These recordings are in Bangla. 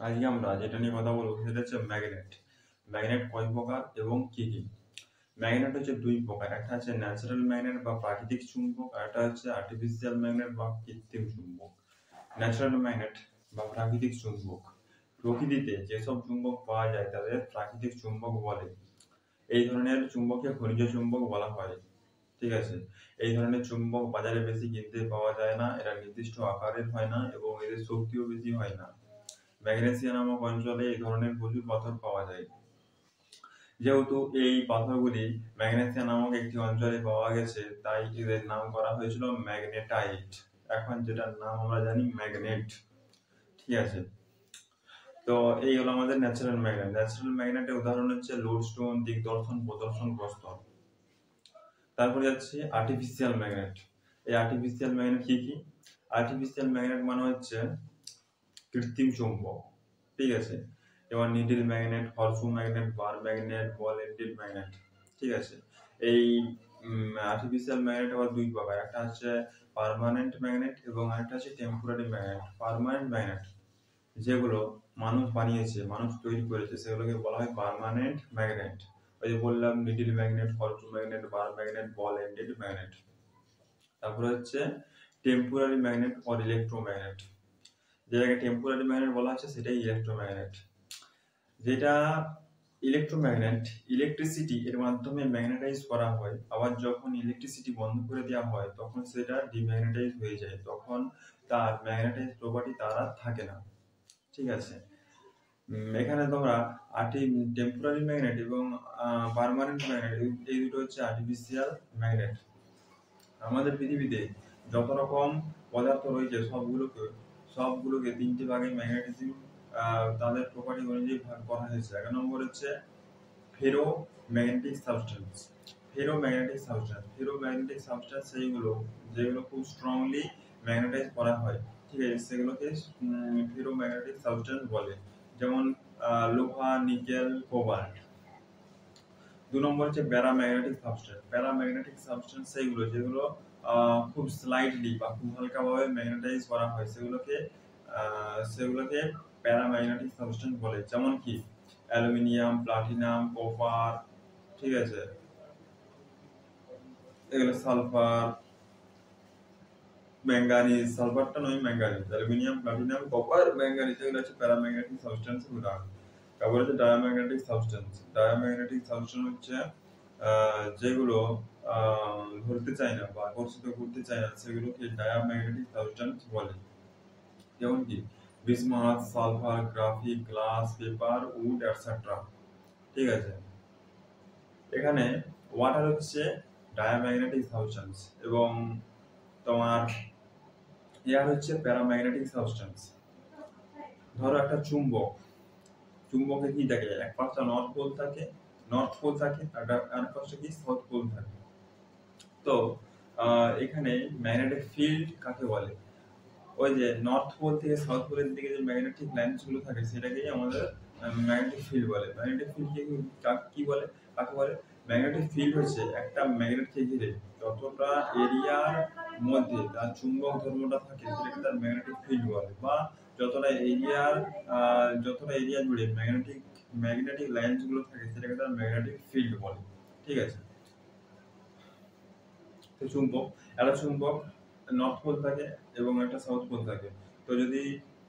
আজকে আমরা যেটা নিয়ে কথা বলবো সেটা হচ্ছে ম্যাগনেট। ম্যাগনেট কয় প্রকার এবং কি কি? ম্যাগনেট হচ্ছে দুই প্রকার, একটা হচ্ছে ন্যাচারাল ম্যাগনেট বা প্রাকৃতিক চুম্বক, আর একটা হচ্ছে আর্টিফিশিয়াল ম্যাগনেট বা কৃত্রিম চুম্বক। ন্যাচারাল ম্যাগনেট বা প্রাকৃতিক চুম্বক, প্রকৃতিতে যেসব চুম্বক পাওয়া যায় তাদের প্রাকৃতিক চুম্বক বলে। এই ধরনের চুম্বককে খনিজ চুম্বক বলা হয়। ঠিক আছে, এই ধরনের চুম্বক বাজারে বেশি কিনতে পাওয়া যায় না, এরা নির্দিষ্ট আকারের হয় না এবং এদের শক্তিও বেশি হয় না। ম্যাগনেসিয়া নামক অঞ্চলে এই ধরনের প্রচুর পাথর পাওয়া যায়। যেহেতু এই পাথরগুলি ম্যাগনেসিয়া নামক একটি অঞ্চলে পাওয়া গেছে, তাই এদের নাম করা হয়েছিল ম্যাগনেটাইট। এখন যেটার নাম আমরা জানি ম্যাগনেট। ঠিক আছে, তো এই হলো আমাদের ন্যাচারাল ম্যাগনেট। ন্যাচারাল ম্যাগনেটের উদাহরণ হচ্ছে লোডস্টোন, দিগদর্শন, প্রদর্শন, প্রস্তর। তারপরে যাচ্ছে আর্টিফিশিয়াল ম্যাগনেট। এই আর্টিফিশিয়াল ম্যাগনেট কি কি? আর্টিফিশিয়াল ম্যাগনেট মানে হচ্ছে কৃত্রিম চৌম্বক। ঠিক আছে, যেমন needle magnet, horseshoe magnet, bar magnet, ball ended magnet. ঠিক আছে, এই আর্টিফিশিয়াল ম্যাগনেট আবার দুই প্রকার, একটা হচ্ছে পার্মানেন্ট ম্যাগনেট এবং আরেকটা হচ্ছে টেম্পোরারি ম্যাগনেট। পার্মানেন্ট ম্যাগনেট যেগুলো মানুষ বানিয়েছে, মানুষ তৈরি করেছে, সেগুলোকে বলা হয় পার্মানেন্ট ম্যাগনেট। ওই যে বললাম, needle magnet, horseshoe magnet, bar magnet, ball ended magnet. তারপরে হচ্ছে টেম্পোরারি ম্যাগনেট অর ইলেকট্রোম্যাগনেট। যেটাকে টেম্পোরারি ম্যাগনেট বলা হচ্ছে সেটাই ইলেকট্রোম্যাগনেট। যেটা ইলেকট্রোম্যাগনেট, ইলেকট্রিসিটি এর মাধ্যমে ম্যাগনেটাইজ করা হয়, আবার যখন ইলেকট্রিসিটি বন্ধ করে দেওয়া হয় তখন সেটা ডিম্যাগনেটাইজ হয়ে যায়, তখন তার ম্যাগনেটাইজ প্রপার্টি তার আর থাকে না। ঠিক আছে, এখানে তোমরা টেম্পোরারি ম্যাগনেট এবং পার্মানেন্ট ম্যাগনেট, এই দুটো হচ্ছে আর্টিফিশিয়াল ম্যাগনেট। আমাদের পৃথিবীতে যত রকম পদার্থ রয়েছে সবগুলোকে তিনটি ভাগে ম্যাগনেটিজম তাদের প্রপার্টি অনুযায়ী ভাগ করা হয়েছে। এক নম্বর হচ্ছে ফেরো ম্যাগনেটিক সাবস্টেন্স। ফেরো ম্যাগনেটিক সাবস্টেন্স সেইগুলো যেগুলো খুব স্ট্রংলি ম্যাগনেটাইজ করা হয়। ঠিক আছে, সেগুলোকে ফেরো ম্যাগনেটিক সাবস্টেন্স বলে, যেমন লোহা, নিকেল, কোবাল্ট। দু নম্বর হচ্ছে প্যারাম্যাগনেটিক সাবস্টেন্স সেইগুলো যেগুলো খুব স্লাইটলি বা খুব হালকাভাবে ম্যাগনেটাইজ করা হয়, সেগুলোকে প্যারাম্যাগনেটিক সাবস্টেন্স বলে, যেমন কি অ্যালুমিনিয়াম, প্লাটিনাম, কপার। ঠিক আছে, এগুলো সালফার, ম্যাঙ্গানিজ, সালফারটা নয় manganese, aluminium, platinum, copper, manganese, এগুলো হচ্ছে প্যারাম্যাগনেটিক সাবস্টেন্সের উদাহরণ। তারপরে হচ্ছে ডায়াম্যাগনেটিক সাবস্টেন্স। ডায়াম্যাগনেটিক সাবস্টেন্স হচ্ছে যেগুলো ধরতে চায় না বা আকর্ষিত করতে চায় না, সেগুলোকে ডায়াম্যাগনেটিক সাবস্টেন্স বলে, যেমন কি bismuth, sulphur, graphic, glass, paper, wood, etcetera. ঠিক আছে, এখানে ওয়াটার হচ্ছে ডায়াম্যাগনেটিক সাবস্টেন্স এবং তোমার এয়ার হচ্ছে প্যারাম্যাগনেটিক সাবস্টেন্স। ধরো একটা চুম্বকে কি থাকে, এক পাশটা নর্থ পোল থাকে আর আরেক পাশটা কি সাউথ পোল থাকে। তো এখানে ম্যাগনেটিক ফিল্ড কাকে বলে? ওই যে নর্থ পোল থেকে সাউথ পোলের দিকে যে ম্যাগনেটিক লাইনস গুলো থাকে সেটাকেই আমাদের ম্যাগনেটিক ফিল্ড বলে। ম্যাগনেটিক ফিল্ড কি বলে, কাকে বলে? ম্যাগনেটিক ফিল্ড হচ্ছে একটা ম্যাগনেটকে ঘিরে যতটা এরিয়ার মধ্যে তার চুম্বক ধর্মটা থাকে সেটাকে তার ম্যাগনেটিক ফিল্ড বলে, বা যতটা এরিয়া জুড়ে ম্যাগনেটিক লাইনস গুলো থাকে সেটাকে তার ম্যাগনেটিক ফিল্ড বলে। ঠিক আছে, তো একটা চুম্বক নর্থ পোল থাকে এবং একটা সাউথ পোল থাকে। তো যদি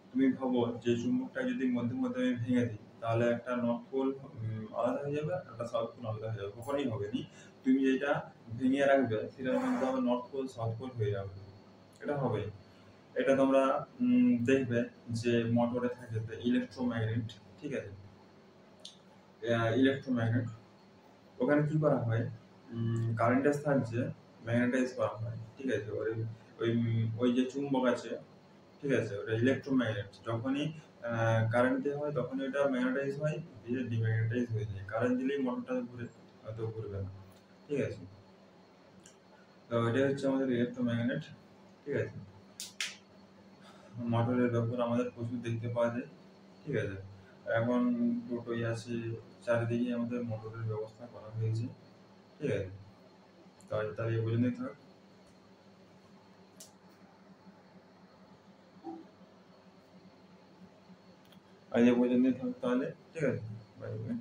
তুমি ভাবো যে চুম্বকটা যদি মধ্যে মধ্যে আমি ভেঙে দিই, তাহলে একটা নর্থ পোল আলাদা হয়ে যাবে, একটা সাউথ পোল আলাদা হয়ে যাবে। কখনোই হবে নি, তুমি যেটা ভেঙে রাখবে সেটার মধ্যে আবার নর্থ পোল সাউথ পোল হয়ে যাবে, এটা হবে। এটা তোমরা দেখবে যে মোটরে থাকে ইলেকট্রোম্যাগনেট। ঠিক আছে, ইলেকট্রোম্যাগনেট ওখানে কি করা হয়, কারেন্টের সাহায্যে ম্যাগনেটাইজ করা হয়। ঠিক আছে, ওই ওই যে চুম্বক আছে, ঠিক আছে, ওটা ইলেকট্রোম্যাগনেট, যখনই কারেন্ট দেওয়া হয় তখনই ওটা ম্যাগনেটাইজ হয়, দিয়ে ডিম্যাগনেটাইজ হয়ে যায়। কারেন্ট দিলেই মোটরটা ঘুরে, হয়তো ঘুরবে না। ঠিক আছে, তো এটা হচ্ছে আমাদের ইলেকট্রোম্যাগনেট। ঠিক আছে, মোটরের ব্যাপার আমাদের প্রচুর দেখতে পাওয়া যায়। ঠিক আছে, এখন টোটোই আছে, চারিদিকে আমাদের মোটরের ব্যবস্থা করা হয়েছে। ঠিক আছে, তাহলে বুঝে নিতে হবে। আজ এ পর্যন্তই থাক তাহলে, ঠিক আছে, বাই বাই।